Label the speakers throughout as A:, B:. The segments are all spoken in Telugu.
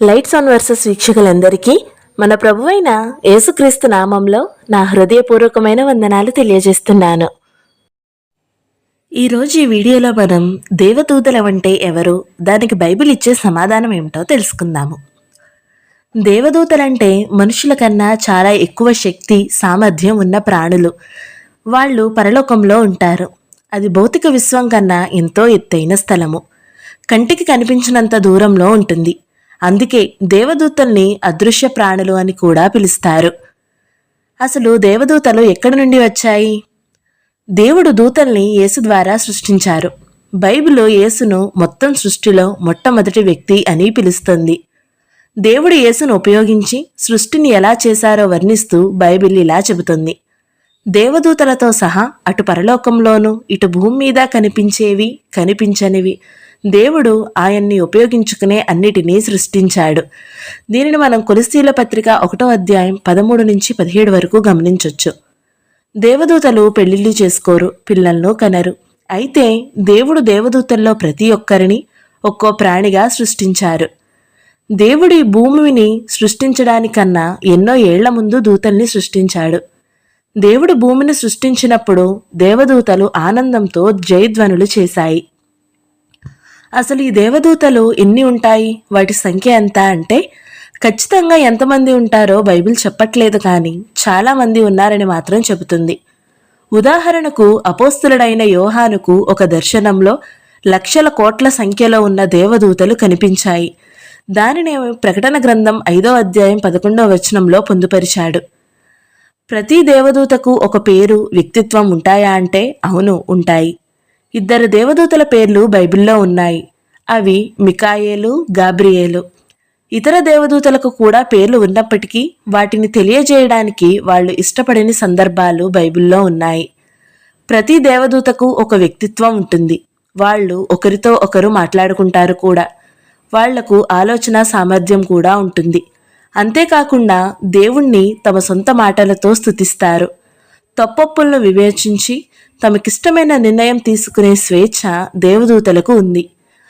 A: లైట్స్ ఆన్ వర్సెస్ వీక్షకులందరికీ మన ప్రభువైన యేసుక్రీస్తు నామంలో నా హృదయపూర్వకమైన వందనాలు తెలియజేస్తున్నాను. ఈరోజు ఈ వీడియోలో మనం దేవదూతలు అంటే ఎవరు, దానికి బైబిల్ ఇచ్చే సమాధానం ఏమిటో తెలుసుకుందాము. దేవదూతలంటే మనుషుల కన్నా చాలా ఎక్కువ శక్తి, సామర్థ్యం ఉన్న ప్రాణులు. వాళ్ళు పరలోకంలో ఉంటారు. అది భౌతిక విశ్వం కన్నా ఎంతో ఎత్తైన స్థలము. కంటికి కనిపించినంత దూరంలో ఉంటుంది. అందుకే దేవదూతల్ని అదృశ్య ప్రాణులు అని కూడా పిలుస్తారు. అసలు దేవదూతలు ఎక్కడి నుండి వచ్చాయి? దేవుడు దూతల్ని యేసు ద్వారా సృష్టించారు. బైబిల్ యేసును మొత్తం సృష్టిలో మొట్టమొదటి వ్యక్తి అని పిలుస్తుంది. దేవుడు యేసును ఉపయోగించి సృష్టిని ఎలా చేశారో వర్ణిస్తూ బైబిల్ ఇలా చెబుతుంది. దేవదూతలతో సహా అటు పరలోకంలోనూ ఇటు భూమి మీద కనిపించేవి, కనిపించనివి దేవుడు ఆయన్ని ఉపయోగించుకునే అన్నిటినీ సృష్టించాడు. దీనిని మనం కొలస్సీల పత్రిక 1వ అధ్యాయం 13 నుంచి 17 వరకు గమనించొచ్చు. దేవదూతలు పెళ్లిళ్ళు చేసుకోరు, పిల్లలను కనరు. అయితే దేవుడు దేవదూతల్లో ప్రతి ఒక్కరిని ఒక్కో ప్రాణిగా సృష్టించారు. దేవుడి భూమిని సృష్టించడానికన్నా ఎన్నో ఏళ్ల ముందు దూతల్ని సృష్టించాడు. దేవుడు భూమిని సృష్టించినప్పుడు దేవదూతలు ఆనందంతో జయధ్వనులు చేశాయి. అసలు ఈ దేవదూతలు ఎన్ని ఉంటాయి, వాటి సంఖ్య ఎంత అంటే ఖచ్చితంగా ఎంతమంది ఉంటారో బైబిల్ చెప్పట్లేదు, కానీ చాలామంది ఉన్నారని మాత్రం చెబుతుంది. ఉదాహరణకు అపోస్తులుడైన యోహానుకు ఒక దర్శనంలో లక్షల కోట్ల సంఖ్యలో ఉన్న దేవదూతలు కనిపించాయి. దానిని ప్రకటన గ్రంథం 5వ అధ్యాయం 11వ వచనంలో పొందుపరిచాడు. ప్రతి దేవదూతకు ఒక పేరు, వ్యక్తిత్వం ఉంటాయా అంటే అవును, ఉంటాయి. 2 దేవదూతల పేర్లు బైబిల్లో ఉన్నాయి. అవి మికాయేలు, గాబ్రియేలు. ఇతర దేవదూతలకు కూడా పేర్లు ఉన్నప్పటికీ వాటిని తెలియజేయడానికి వాళ్ళు ఇష్టపడని సందర్భాలు బైబిల్లో ఉన్నాయి. ప్రతి దేవదూతకు ఒక వ్యక్తిత్వం ఉంటుంది. వాళ్ళు ఒకరితో ఒకరు మాట్లాడుకుంటారు కూడా. వాళ్లకు ఆలోచన సామర్థ్యం కూడా ఉంటుంది. అంతేకాకుండా దేవుణ్ణి తమ సొంత మాటలతో స్తుతిస్తారు. తప్పొప్పులను వివేచించి తమకిష్టమైన నిర్ణయం తీసుకునే స్వేచ్ఛ దేవదూతలకు ఉంది.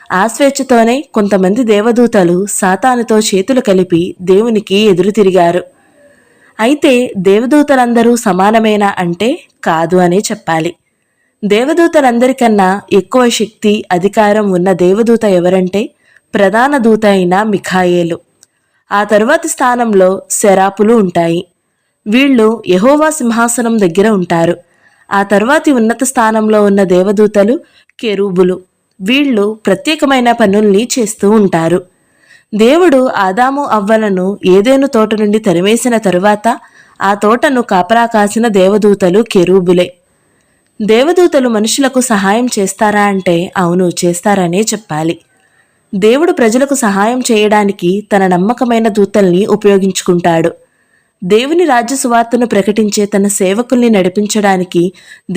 A: ఆ స్వేచ్ఛతోనే కొంతమంది దేవదూతలు సాతానుతో చేతులు కలిపి దేవునికి ఎదురు తిరిగారు. అయితే దేవదూతలందరూ సమానమేనా అంటే కాదు అనే చెప్పాలి. దేవదూతలందరికన్నా ఎక్కువ శక్తి, అధికారం ఉన్న దేవదూత ఎవరంటే ప్రధాన దూత అయిన మిఖాయేలు. ఆ తరువాతి స్థానంలో సెరాపులు ఉంటాయి. వీళ్ళు యెహోవా సింహాసనం దగ్గర ఉంటారు. ఆ తర్వాతి ఉన్నత స్థానంలో ఉన్న దేవదూతలు కెరూబులు. వీళ్ళు ప్రత్యేకమైన పనుల్ని చేస్తూ ఉంటారు. దేవుడు ఆదాము అవ్వలను ఏదెను తోట నుండి తరిమేసిన తరువాత ఆ తోటను కాపలా కాసిన దేవదూతలు కెరూబులే. దేవదూతలు మనుషులకు సహాయం చేస్తారా అంటే అవును, చేస్తారనే చెప్పాలి. దేవుడు ప్రజలకు సహాయం చేయడానికి తన నమ్మకమైన దూతల్ని ఉపయోగించుకుంటాడు. దేవుని రాజ్య సువార్తను ప్రకటించే తన సేవకుల్ని నడిపించడానికి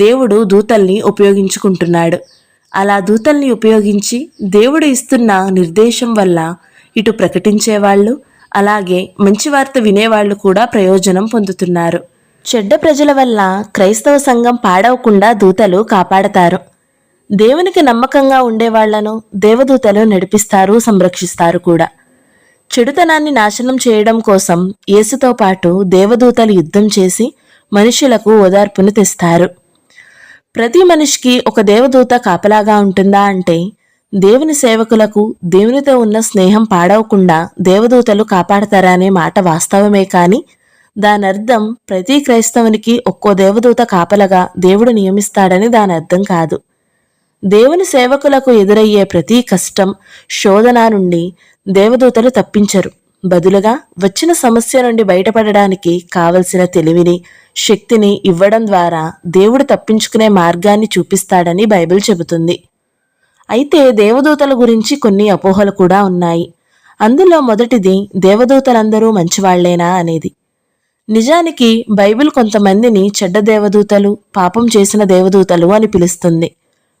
A: దేవుడు దూతల్ని ఉపయోగించుకుంటున్నాడు. అలా దూతల్ని ఉపయోగించి దేవుడు ఇస్తున్న నిర్దేశం వల్ల ఇటు ప్రకటించేవాళ్ళు, అలాగే మంచి వార్త వినేవాళ్లు కూడా ప్రయోజనం పొందుతున్నారు. చెడ్డ ప్రజల వల్ల క్రైస్తవ సంఘం పాడవకుండా దూతలు కాపాడతారు. దేవునికి నమ్మకంగా ఉండేవాళ్లను దేవదూతలు నడిపిస్తారు, సంరక్షిస్తారు కూడా. చెడుతనాన్ని నాశనం చేయడం కోసం యేసుతో పాటు దేవదూతలు యుద్ధం చేసి మనుషులకు ఓదార్పును తెస్తారు. ప్రతి మనిషికి ఒక దేవదూత కాపలాగా ఉంటుందా అంటే దేవుని సేవకులకు దేవునితో ఉన్న స్నేహం పాడవకుండా దేవదూతలు కాపాడతారా అనే మాట వాస్తవమే, కానీ దాని అర్థం ప్రతి క్రైస్తవునికి ఒక్కో దేవదూత కాపలగా దేవుడు నియమిస్తాడని దాని అర్థం కాదు. దేవుని సేవకులకు ఎదురయ్యే ప్రతి కష్టం, శోధన నుండి దేవదూతలు తప్పించరు. బదులుగా వచ్చిన సమస్య నుండి బయటపడడానికి కావలసిన తెలివిని, శక్తిని ఇవ్వడం ద్వారా దేవుడు తప్పించుకునే మార్గాన్ని చూపిస్తాడని బైబిల్ చెబుతుంది. అయితే దేవదూతల గురించి కొన్ని అపోహలు కూడా ఉన్నాయి. అందులో మొదటిది దేవదూతలందరూ మంచివాళ్లేనా అనేది. నిజానికి బైబిల్ కొంతమందిని చెడ్డ దేవదూతలు, పాపం చేసిన దేవదూతలు అని పిలుస్తుంది.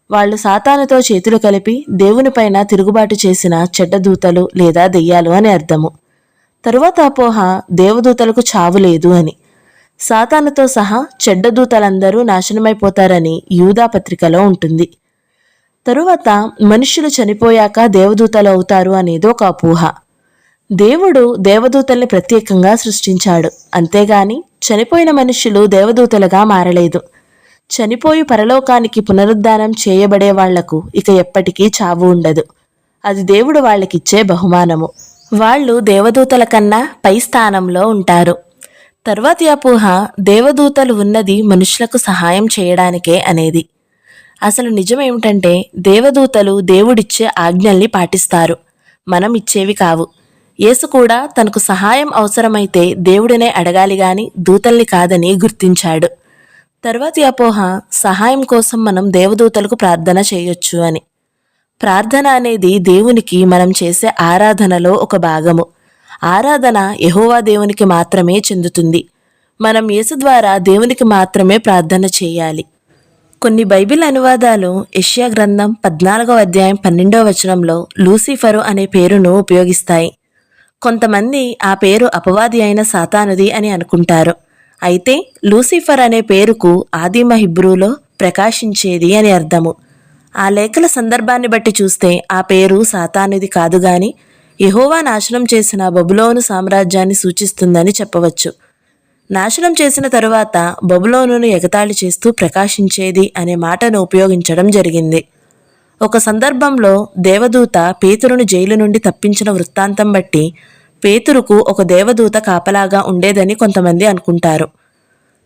A: వాళ్ళు సాతానుతో చేతులు కలిపి దేవునిపైన తిరుగుబాటు చేసిన చెడ్డ దూతలు లేదా దెయ్యాలు అని అర్థము. తరువాత అపోహ దేవదూతలకు చావు లేదు అని. సాతానుతో సహా చెడ్డ దూతలందరూ నాశనమైపోతారని యూదా పత్రికలో ఉంటుంది. తరువాత మనుష్యులు చనిపోయాక దేవదూతలు అవుతారు అనేది ఒక అపోహ. దేవుడు దేవదూతల్ని ప్రత్యేకంగా సృష్టించాడు, అంతేగాని చనిపోయిన మనుష్యులు దేవదూతలుగా మారలేదు. చనిపోయి పరలోకానికి పునరుద్ధానం చేయబడే వాళ్లకు ఇక ఎప్పటికీ చావు ఉండదు. అది దేవుడు వాళ్ళకిచ్చే బహుమానము. వాళ్ళు దేవదూతల కన్నా పై స్థానంలో ఉంటారు. తర్వాతి అపోహ దేవదూతలు ఉన్నది మనుషులకు సహాయం చేయడానికే అనేది. అసలు నిజమేమిటంటే దేవదూతలు దేవుడిచ్చే ఆజ్ఞల్ని పాటిస్తారు, మనం ఇచ్చేవి కావు. యేసు కూడా తనకు సహాయం అవసరమైతే దేవుడినే అడగాలి గాని దూతల్ని కాదని గుర్తించాడు. తర్వాతి అపోహ సహాయం కోసం మనం దేవదూతలకు ప్రార్థన చేయొచ్చు అని. ప్రార్థన అనేది దేవునికి మనం చేసే ఆరాధనలో ఒక భాగము. ఆరాధన యెహోవా దేవునికి మాత్రమే చెందుతుంది. మనం యేసు ద్వారా దేవునికి మాత్రమే ప్రార్థన చేయాలి. కొన్ని బైబిల్ అనువాదాలు యెషయా గ్రంథం 14వ అధ్యాయం 12వ వచనంలో లూసిఫరు అనే పేరును ఉపయోగిస్తాయి. కొంతమంది ఆ పేరు అపవాది అయిన సాతానుది అని అనుకుంటారు. అయితే లూసిఫర్ అనే పేరుకు ఆదిమ హిబ్రూలో ప్రకాశించేది అని అర్థము. ఆ లేఖల సందర్భాన్ని బట్టి చూస్తే ఆ పేరు సాతానుది కాదు గాని యెహోవా నాశనం చేసిన బబులోను సామ్రాజ్యాన్ని సూచిస్తుందని చెప్పవచ్చు. నాశనం చేసిన తరువాత బబులోనును ఎగతాళి చేస్తూ ప్రకాశించేది అనే మాటను ఉపయోగించడం జరిగింది. ఒక సందర్భంలో దేవదూత పేతురును జైలు నుండి తప్పించిన వృత్తాంతం బట్టి పేతురుకు ఒక దేవదూత కాపలాగా ఉండేదని కొంతమంది అనుకుంటారు.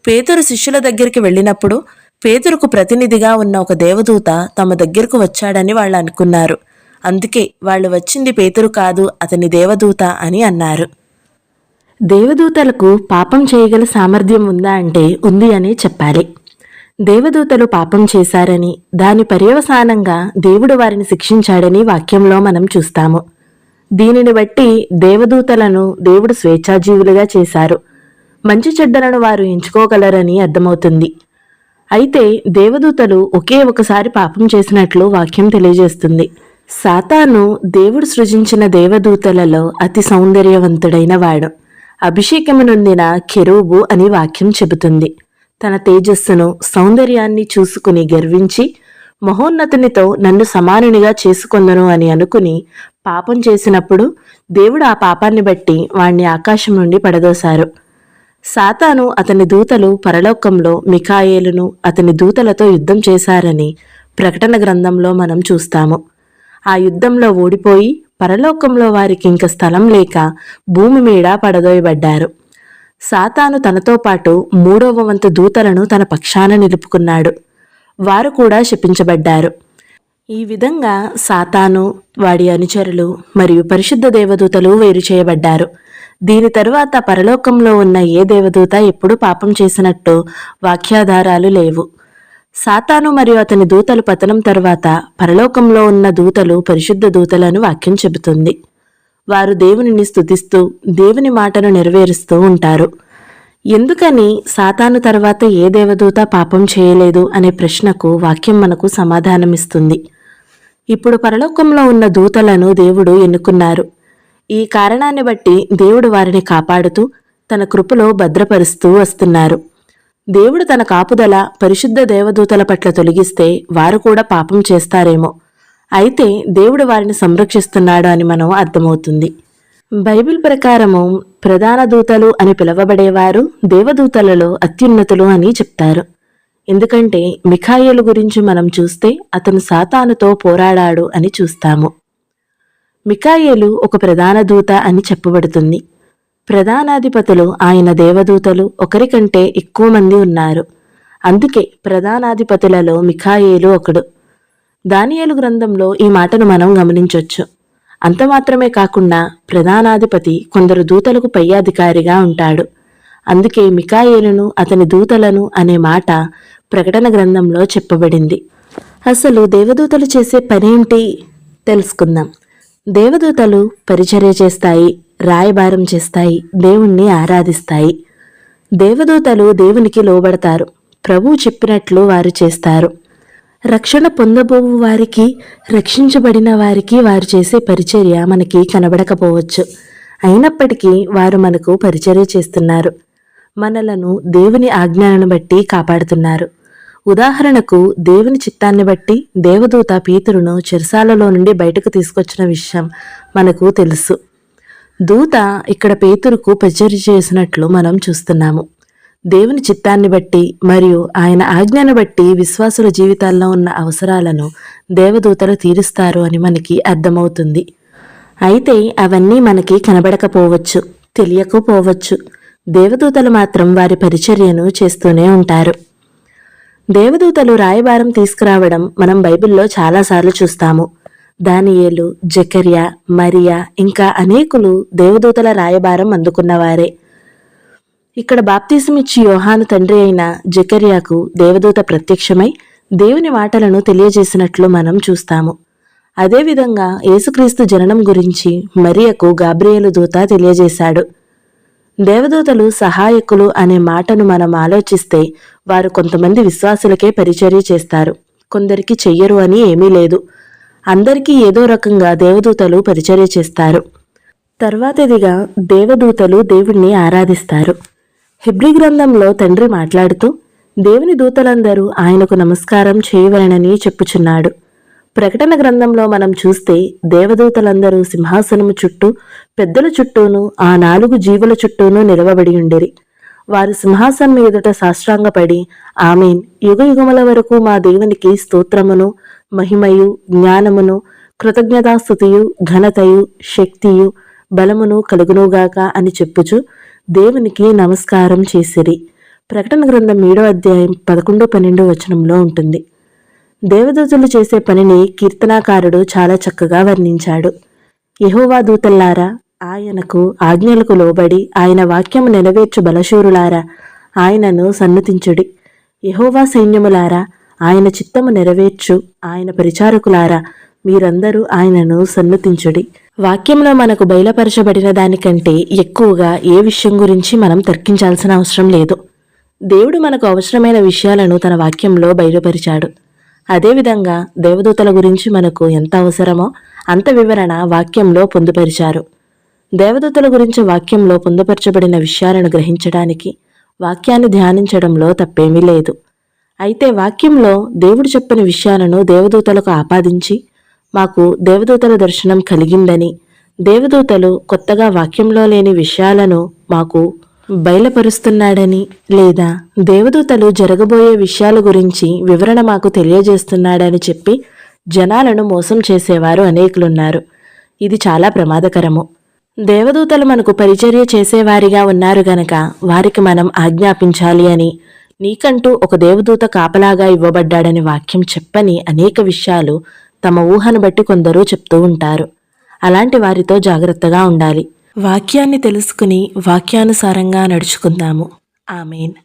A: పేతురు శిష్యుల దగ్గరికి వెళ్ళినప్పుడు పేతురుకు ప్రతినిధిగా ఉన్న ఒక దేవదూత తమ దగ్గరకు వచ్చాడని వాళ్ళు అనుకున్నారు. అందుకే వాళ్ళు వచ్చింది పేతురు కాదు, అతని దేవదూత అని అన్నారు. దేవదూతలకు పాపం చేయగల సామర్థ్యం ఉందా అంటే ఉంది అని చెప్పాలి. దేవదూతలు పాపం చేశారని దాని పర్యవసానంగా దేవుడు వారిని శిక్షించాడని వాక్యంలో మనం చూస్తాము. దీనిని బట్టి దేవదూతలను దేవుడు స్వేచ్ఛాజీవులుగా చేశారు. మంచి చెడ్డలను వారు ఎంచుకోగలరని అర్థమవుతుంది. అయితే దేవదూతలు ఒకే ఒకసారి పాపం చేసినట్లు వాక్యం తెలియజేస్తుంది. సాతాను దేవుడు సృజించిన దేవదూతలలో అతి సౌందర్యవంతుడైన వాడు. అభిషేకము నొందిన కెరూబు అని వాక్యం చెబుతుంది. తన తేజస్సును సౌందర్యాన్ని చూసుకుని గర్వించి మహోన్నతునితో నన్ను సమానునిగా చేసుకొందను అని అనుకుని పాపం చేసినప్పుడు దేవుడు ఆ పాపాన్ని బట్టి వాణ్ణి ఆకాశం నుండి పడదోశారు. సాతాను అతని దూతలు పరలోకంలో మిఖాయేలును అతని దూతలతో యుద్ధం చేశారని ప్రకటన గ్రంథంలో మనం చూస్తాము. ఆ యుద్ధంలో ఓడిపోయి పరలోకంలో వారికి ఇంక స్థలం లేక భూమి మీద పడదోయబడ్డారు. సాతాను తనతో పాటు 3వ వంతు దూతలను తన పక్షాన నిలుపుకున్నాడు. వారు కూడా శపించబడ్డారు. ఈ విధంగా సాతాను, వాడి అనుచరులు మరియు పరిశుద్ధ దేవదూతలు వేరు చేయబడ్డారు. దీని తరువాత పరలోకంలో ఉన్న ఏ దేవదూత ఎప్పుడూ పాపం చేసినట్టు వాక్యాధారాలు లేవు. సాతాను మరియు అతని దూతలు పతనం తర్వాత పరలోకంలో ఉన్న దూతలు పరిశుద్ధ దూతలను వాక్యం చెబుతుంది. వారు దేవునిని స్తుతిస్తూ దేవుని మాటను నెరవేరుస్తూ ఉంటారు. ఎందుకని సాతాను తర్వాత ఏ దేవదూత పాపం చేయలేదు అనే ప్రశ్నకు వాక్యం మనకు సమాధానమిస్తుంది. ఇప్పుడు పరలోకంలో ఉన్న దూతలను దేవుడు ఎన్నుకున్నారు. ఈ కారణాన్ని బట్టి దేవుడు వారిని కాపాడుతూ తన కృపలో భద్రపరుస్తూ వస్తున్నారు. దేవుడు తన కాపుదల పరిశుద్ధ దేవదూతల పట్ల తొలగిస్తే వారు కూడా పాపం చేస్తారేమో. అయితే దేవుడు వారిని సంరక్షిస్తున్నాడు అని మనం అర్థమవుతుంది. బైబిల్ ప్రకారము ప్రధాన దూతలు అని పిలువబడేవారు దేవదూతలలో అత్యున్నతులు అని చెప్తారు. ఎందుకంటే మిఖాయేలు గురించి మనం చూస్తే అతను సాతానుతో పోరాడాడు అని చూస్తాము. మిఖాయేలు ఒక ప్రధాన దూత అని చెప్పబడుతుంది. ప్రధానాధిపతులు ఆయన దేవదూతలు ఒకరికంటే ఎక్కువ మంది ఉన్నారు. అందుకే ప్రధానాధిపతులలో మిఖాయేలు ఒకడు. దానియేలు గ్రంథంలో ఈ మాటను మనం గమనించవచ్చు. అంత మాత్రమే కాకుండా ప్రధానాధిపతి కొందరు దూతలకు పై అధికారిగా ఉంటాడు. అందుకే మిఖాయేలును అతని దూతలను అనే మాట ప్రకటన గ్రంథంలో చెప్పబడింది. అసలు దేవదూతలు చేసే పనేంటి తెలుసుకుందాం. దేవదూతలు పరిచర్య చేస్తాయి, రాయబారం చేస్తాయి, దేవుణ్ణి ఆరాధిస్తాయి. దేవదూతలు దేవునికి లోబడతారు, ప్రభువు చెప్పినట్లు వారు చేస్తారు. రక్షణ పొందబోవు వారికి, రక్షించబడిన వారికి వారు చేసే పరిచర్య మనకి కనబడకపోవచ్చు. అయినప్పటికీ వారు మనకు పరిచర్య చేస్తున్నారు. మనలను దేవుని ఆజ్ఞలను బట్టి కాపాడుతున్నారు. ఉదాహరణకు దేవుని చిత్తాన్ని బట్టి దేవదూత పేతురును చెరసాలలో నుండి బయటకు తీసుకొచ్చిన విషయం మనకు తెలుసు. దూత ఇక్కడ పేతురుకు పరిచర్య చేసినట్లు మనం చూస్తున్నాము. దేవుని చిత్తాన్ని బట్టి మరియు ఆయన ఆజ్ఞను బట్టి విశ్వాసుల జీవితాల్లో ఉన్న అవసరాలను దేవదూతలు తీరుస్తారు అని మనకి అర్థమవుతుంది. అయితే అవన్నీ మనకి కనబడకపోవచ్చు, తెలియకపోవచ్చు. దేవదూతలు మాత్రం వారి పరిచర్యను చేస్తూనే ఉంటారు. దేవదూతలు రాయబారం తీసుకురావడం మనం బైబిల్లో చాలాసార్లు చూస్తాము. దానియేలు, జకర్యా, మరియా ఇంకా అనేకులు దేవదూతల రాయబారం అందుకున్నవారే. ఇక్కడ బాప్తిసమిచ్చి యోహాను తండ్రి అయిన జకర్యాకు దేవదూత ప్రత్యక్షమై దేవుని మాటలను తెలియజేసినట్లు మనం చూస్తాము. అదేవిధంగా యేసుక్రీస్తు జననం గురించి మరియకు గాబ్రియేలు దూత తెలియజేశాడు. దేవదూతలు సహాయకులు అనే మాటను మనం ఆలోచిస్తే వారు కొంతమంది విశ్వాసులకే పరిచర్య చేస్తారు, కొందరికి చెయ్యరు అని ఏమీ లేదు. అందరికీ ఏదో రకంగా దేవదూతలు పరిచర్య చేస్తారు. తర్వాతదిగా దేవదూతలు దేవుణ్ణి ఆరాధిస్తారు. హెబ్రీ గ్రంథంలో తండ్రి మాట్లాడుతూ దేవుని దూతలందరూ ఆయనకు నమస్కారం చేయవలెనని చెప్పుచున్నాడు. ప్రకటన గ్రంథంలో మనం చూస్తే దేవదూతలందరూ సింహాసనము చుట్టూ, పెద్దల చుట్టూను, ఆ 4 జీవుల చుట్టూను నిలవబడి ఉండిరి. వారు సింహాసనం ఎదుట సాష్టాంగపడి, ఆమేన్, యుగయుగముల వరకు మా దేవునికి స్తోత్రమును, మహిమయు, జ్ఞానమును, కృతజ్ఞతాస్తుతియు, ఘనతయు, శక్తియు, బలమును కలుగునుగాక అని చెప్పుచు దేవునికి నమస్కారం చేసిరి. ప్రకటన గ్రంథం 7వ అధ్యాయం 11-12 వచనంలో ఉంటుంది. దేవదూతలు చేసే పనిని కీర్తనాకారుడు చాలా చక్కగా వర్ణించాడు. యెహోవా దూతల్లారా, ఆయనకు ఆజ్ఞలకు లోబడి ఆయన వాక్యము నెరవేర్చు బలశూరులారా, ఆయనను సన్నుతించుడి. యెహోవా సైన్యములారా, ఆయన చిత్తము నెరవేర్చు ఆయన పరిచారకులారా, మీరందరూ ఆయనను సన్నుతించుడి. వాక్యంలో మనకు బయలుపరచబడిన దానికంటే ఎక్కువగా ఏ విషయం గురించి మనం తర్కించాల్సిన అవసరం లేదు. దేవుడు మనకు అవసరమైన విషయాలను తన వాక్యంలో బయలుపరిచాడు. అదేవిధంగా దేవదూతల గురించి మనకు ఎంత అవసరమో అంత వివరణ వాక్యంలో పొందుపరిచారు. దేవదూతల గురించి వాక్యంలో పొందుపరచబడిన విషయాలను గ్రహించడానికి వాక్యాన్ని ధ్యానించడంలో తప్పేమీ లేదు. అయితే వాక్యంలో దేవుడు చెప్పిన విషయాలను దేవదూతలకు ఆపాదించి మాకు దేవదూతల దర్శనం కలిగిందని, దేవదూతలు కొత్తగా వాక్యంలో లేని విషయాలను మాకు బయలుపరుస్తున్నాడని, లేదా దేవదూతలు జరగబోయే విషయాల గురించి వివరణ మాకు తెలియజేస్తున్నాడని చెప్పి జనాలను మోసం చేసేవారు అనేకులున్నారు. ఇది చాలా ప్రమాదకరము. దేవదూతలు మనకు పరిచర్య చేసేవారిగా ఉన్నారు గనక వారికి మనం ఆజ్ఞాపించాలి అని, నీకంటూ ఒక దేవదూత కాపలాగా ఇవ్వబడ్డాడని వాక్యం చెప్పని అనేక విషయాలు తమ ఊహను బట్టి కొందరు చెప్తూ ఉంటారు. అలాంటి వారితో జాగ్రత్తగా ఉండాలి. వాక్యాన్ని తెలుసుకుని వాక్యానుసారంగా నడుచుకుందాము. ఆమేన్.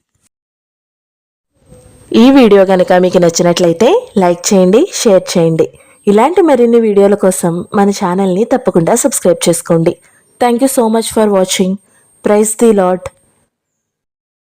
A: ఈ వీడియో కనుక మీకు నచ్చినట్లయితే లైక్ చేయండి, షేర్ చేయండి. ఇలాంటి మరిన్ని వీడియోల కోసం మన ఛానల్ని తప్పకుండా సబ్స్క్రైబ్ చేసుకోండి. Thank you so much for watching. Praise the lord.